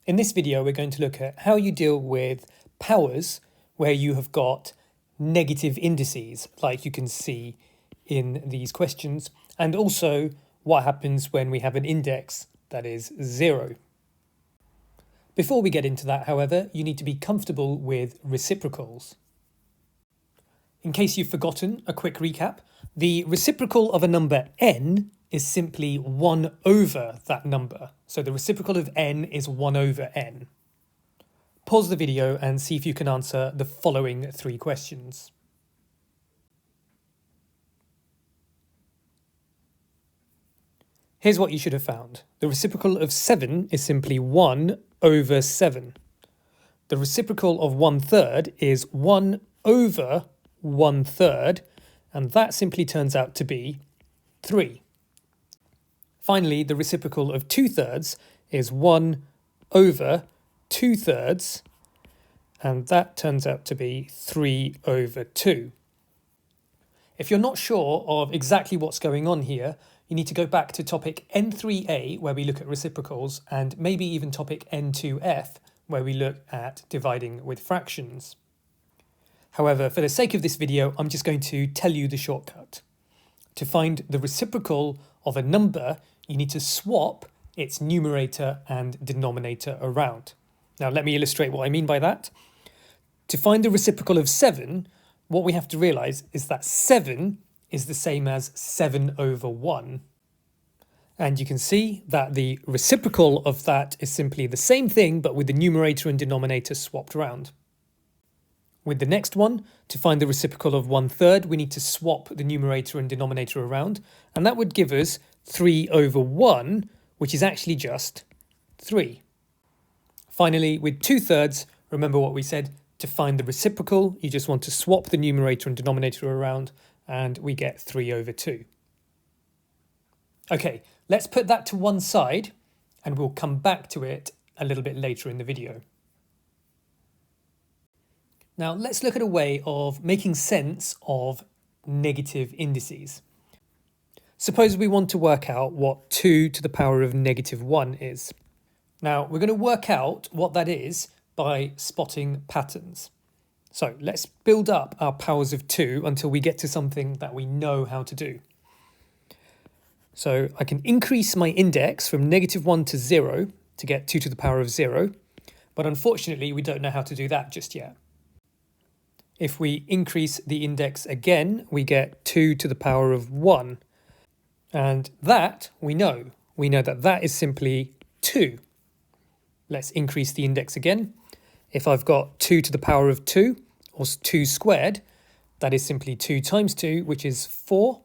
In this video, we're going to look at how you deal with powers where you have got negative indices, like you can see in these questions, and also what happens when we have an index that is 0. Before we get into that, however, you need to be comfortable with reciprocals. In case you've forgotten, a quick recap. The reciprocal of a number n is simply 1 over that number. So the reciprocal of n is 1 over n. Pause the video and see if you can answer the following 3 questions. Here's what you should have found. The reciprocal of 7 is simply 1 over 7. The reciprocal of 1/3 is 1 over 1/3, and that simply turns out to be 3. Finally, the reciprocal of 2/3 is 1 over 2/3, and that turns out to be 3 over 2. If you're not sure of exactly what's going on here, you need to go back to topic N7a, where we look at reciprocals, and maybe even topic N2f, where we look at dividing with fractions. However, for the sake of this video, I'm just going to tell you the shortcut. To find the reciprocal of a number, you need to swap its numerator and denominator around. Now, let me illustrate what I mean by that. To find the reciprocal of 7, what we have to realise is that 7 is the same as 7 over 1. And you can see that the reciprocal of that is simply the same thing, but with the numerator and denominator swapped around. With the next one, to find the reciprocal of 1/3, we need to swap the numerator and denominator around, and that would give us 3 over 1, which is actually just 3. Finally, with 2/3, remember what we said, to find the reciprocal, you just want to swap the numerator and denominator around, and we get 3 over 2. Okay, let's put that to one side, and we'll come back to it a little bit later in the video. Now, let's look at a way of making sense of negative indices. Suppose we want to work out what 2 to the power of -1 is. Now, we're going to work out what that is by spotting patterns. So let's build up our powers of 2 until we get to something that we know how to do. So I can increase my index from -1 to 0 to get 2 to the power of 0, but unfortunately we don't know how to do that just yet. If we increase the index again, we get 2 to the power of 1. And that we know. We know that that is simply 2. Let's increase the index again. If I've got 2 to the power of 2, or 2 squared, that is simply 2 times 2, which is 4.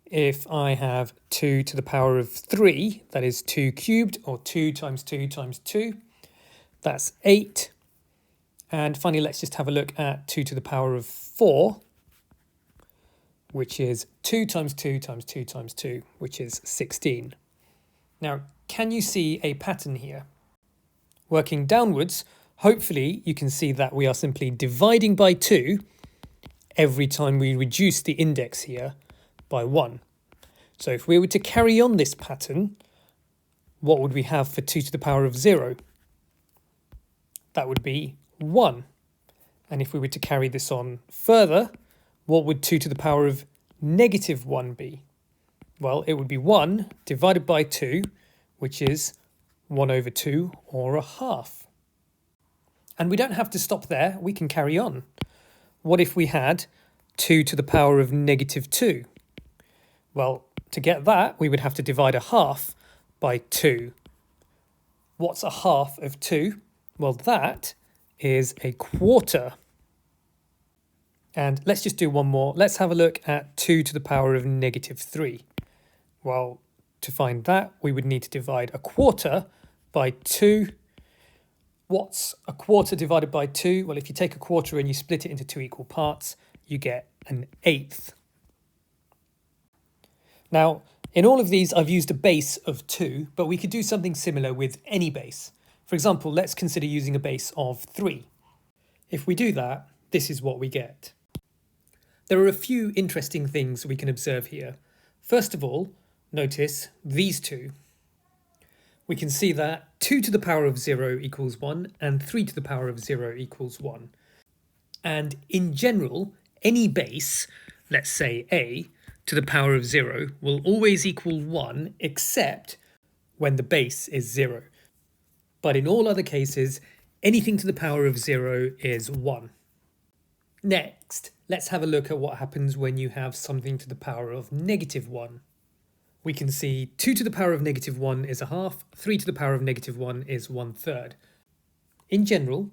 If I have 2 to the power of 3, that is 2 cubed, or 2 times 2 times 2, that's 8. And finally, let's just have a look at 2 to the power of 4, which is 2 times 2 times 2 times 2, which is 16. Now, can you see a pattern here? Working downwards, hopefully you can see that we are simply dividing by 2 every time we reduce the index here by 1. So if we were to carry on this pattern, what would we have for 2 to the power of 0? That would be 1. And if we were to carry this on further, what would 2 to the power of -1 be? Well, it would be 1 divided by 2, which is 1 over 2, or a half. And we don't have to stop there, we can carry on. What if we had 2 to the power of -2? Well, to get that, we would have to divide a half by 2. What's a half of 2? Well, that is a quarter. And let's just do one more. Let's have a look at 2 to the power of -3. Well, to find that, we would need to divide a quarter by 2. What's a quarter divided by 2? Well, if you take a quarter and you split it into 2 equal parts, you get an eighth. Now, in all of these, I've used a base of 2, but we could do something similar with any base. For example, let's consider using a base of 3. If we do that, this is what we get. There are a few interesting things we can observe here. First of all, notice these two. we can see that 2 to the power of 0 equals 1 and 3 to the power of 0 equals 1. And in general, any base, let's say a, to the power of 0 will always equal 1 except when the base is 0. But in all other cases, anything to the power of 0 is 1. Next, let's have a look at what happens when you have something to the power of -1. We can see 2 to the power of -1 is a half, 3 to the power of -1 is 1/3. In general,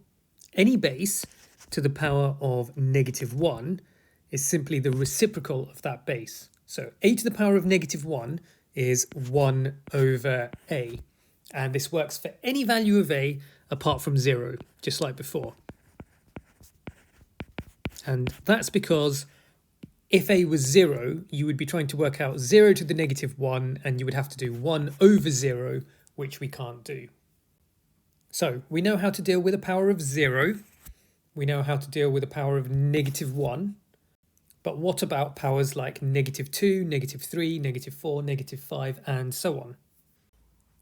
any base to the power of -1 is simply the reciprocal of that base. So a to the power of -1 is 1 over a. And this works for any value of a apart from 0, just like before. And that's because if a was 0, you would be trying to work out 0 to the -1, and you would have to do 1 over 0, which we can't do. So we know how to deal with a power of 0. We know how to deal with a power of -1. But what about powers like -2, -3, -4, -5, and so on?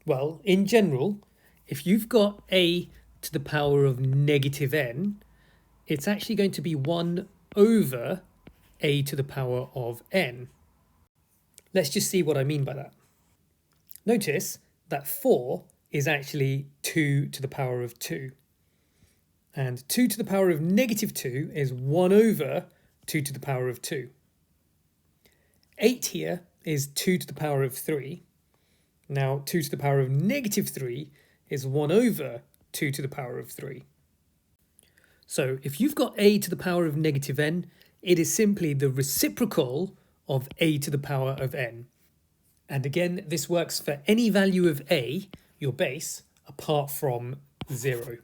Well, in general, if you've got a to the power of -n, it's actually going to be 1 over a to the power of n. Let's just see what I mean by that. Notice that 4 is actually 2 to the power of 2. And 2 to the power of -2 is 1 over 2 to the power of 2. 8 here is 2 to the power of 3. Now 2 to the power of -3 is 1 over 2 to the power of 3. So if you've got a to the power of -n, it is simply the reciprocal of a to the power of n. And again, this works for any value of a, your base, apart from 0.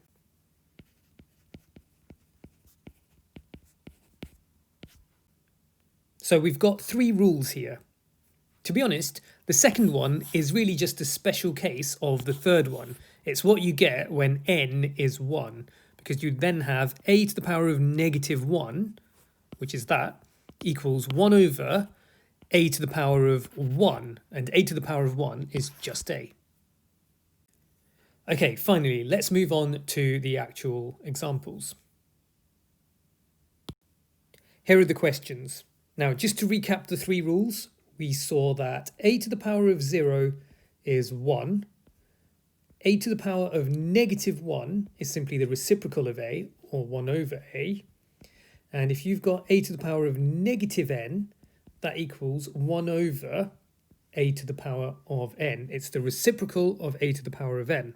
So we've got 3 rules here. To be honest, the second one is really just a special case of the third one. It's what you get when n is 1, because you then have a to the power of -1, which is that, equals 1 over a to the power of 1, and a to the power of 1 is just a. Okay, finally, let's move on to the actual examples. Here are the questions. Now, just to recap the 3 rules, we saw that a to the power of 0 is 1, a to the power of -1 is simply the reciprocal of a, or 1 over a, and if you've got a to the power of -n, that equals 1 over a to the power of n. It's the reciprocal of a to the power of n.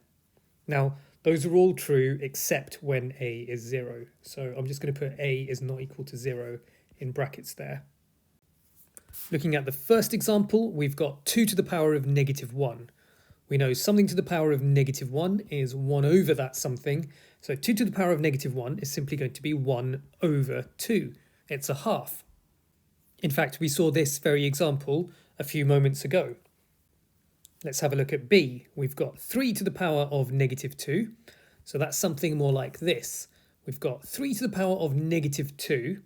Now, those are all true except when a is 0. So I'm just going to put a is not equal to 0 in brackets there. Looking at the first example, we've got 2 to the power of -1. We know something to the power of -1 is 1 over that something. So 2 to the power of -1 is simply going to be 1 over 2. It's a half. In fact, we saw this very example a few moments ago. Let's have a look at B. We've got 3 to the power of -2. So that's something more like this. We've got 3 to the power of -2.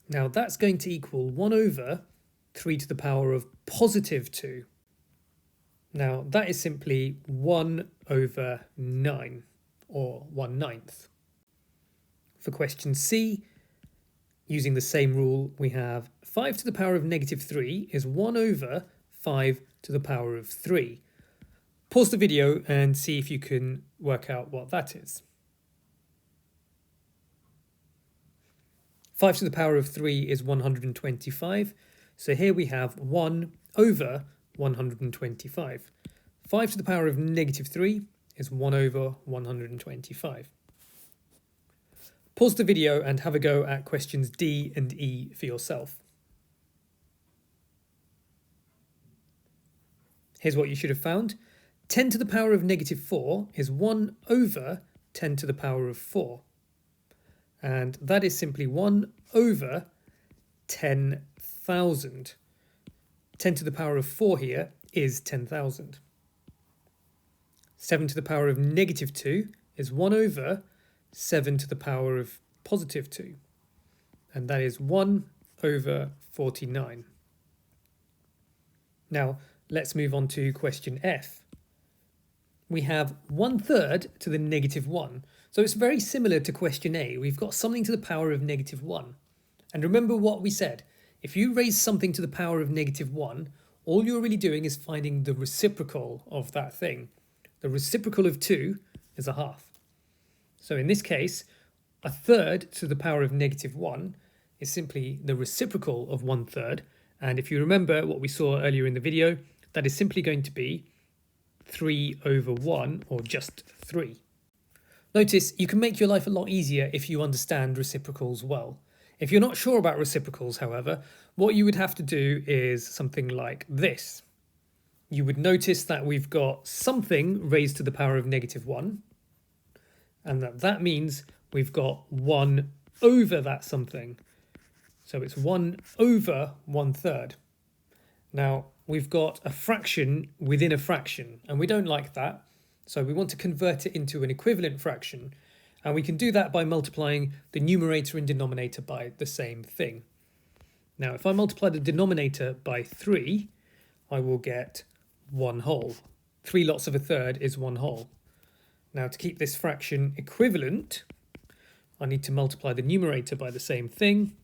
Now that's going to equal 1 over 3 to the power of +2. Now that is simply 1 over 9, or 1/9. For question C, using the same rule, we have 5 to the power of -3 is 1 over 5 to the power of 3. Pause the video and see if you can work out what that is. 5 to the power of 3 is 125. So here we have 1 over 125. 5 to the power of -3 is 1 over 125. Pause the video and have a go at questions D and E for yourself. Here's what you should have found. 10 to the power of -4 is 1 over 10 to the power of 4. And that is simply 1 over 10,000. 10 to the power of 4 here is 10,000. 7 to the power of -2 is 1 over 7 to the power of +2. And that is 1 over 49. Now, let's move on to question F. we have 1/3 to the -1. So it's very similar to question A. We've got something to the power of -1. And remember what we said. If you raise something to the power of -1, all you're really doing is finding the reciprocal of that thing. The reciprocal of 2 is a half. So in this case, 1/3 to the power of -1 is simply the reciprocal of 1/3. And if you remember what we saw earlier in the video, that is simply going to be 3/1, or just 3. Notice you can make your life a lot easier if you understand reciprocals well. If you're not sure about reciprocals, however, what you would have to do is something like this. You would notice that we've got something raised to the power of -1, and that means we've got 1 over that something. So it's 1 over 1/3. Now, we've got a fraction within a fraction, and we don't like that. So we want to convert it into an equivalent fraction. And we can do that by multiplying the numerator and denominator by the same thing. Now, if I multiply the denominator by 3, I will get 1 whole. 3 lots of 1/3 is 1 whole. Now, to keep this fraction equivalent, I need to multiply the numerator by the same thing.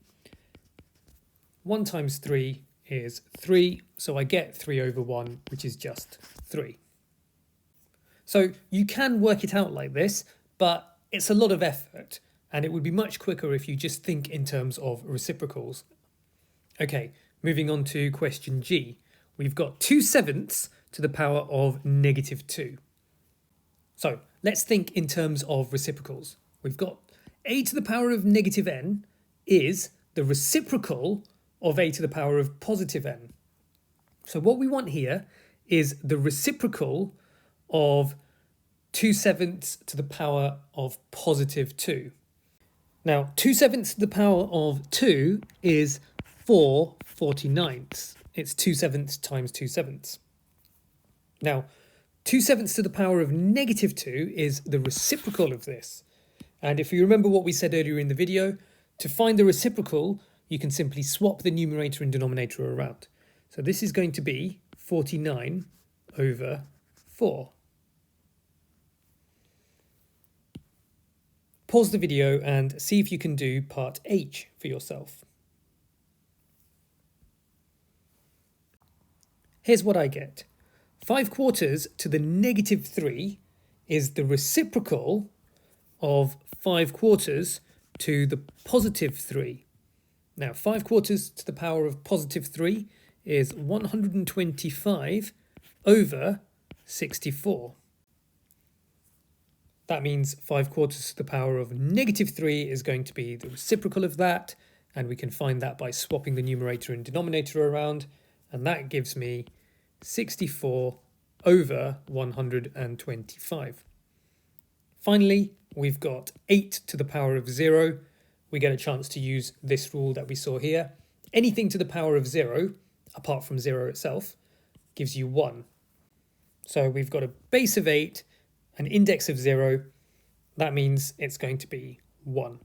1 times 3 is 3, so I get 3/1, which is just 3. So you can work it out like this, but it's a lot of effort, and it would be much quicker if you just think in terms of reciprocals. Okay, moving on to question G. We've got 2/7 to the power of -2. So let's think in terms of reciprocals. We've got a to the power of -n is the reciprocal of a to the power of +n. So what we want here is the reciprocal of 2/7 to the power of +2. Now, 2/7 to the power of 2 is 4/49. It's 2/7 times 2/7. Now, 2/7 to the power of -2 is the reciprocal of this. And if you remember what we said earlier in the video, to find the reciprocal, you can simply swap the numerator and denominator around. So this is going to be 49/4. Pause the video and see if you can do part H for yourself. Here's what I get. 5/4 to the -3 is the reciprocal of 5/4 to the +3. Now, 5/4 to the power of +3 is 125/64. That means 5/4 to the power of -3 is going to be the reciprocal of that, and we can find that by swapping the numerator and denominator around, and that gives me 64/125. Finally, we've got 8 to the power of 0. We get a chance to use this rule that we saw here. Anything to the power of 0, apart from 0 itself, gives you 1. So we've got a base of 8, an index of 0. That means it's going to be 1.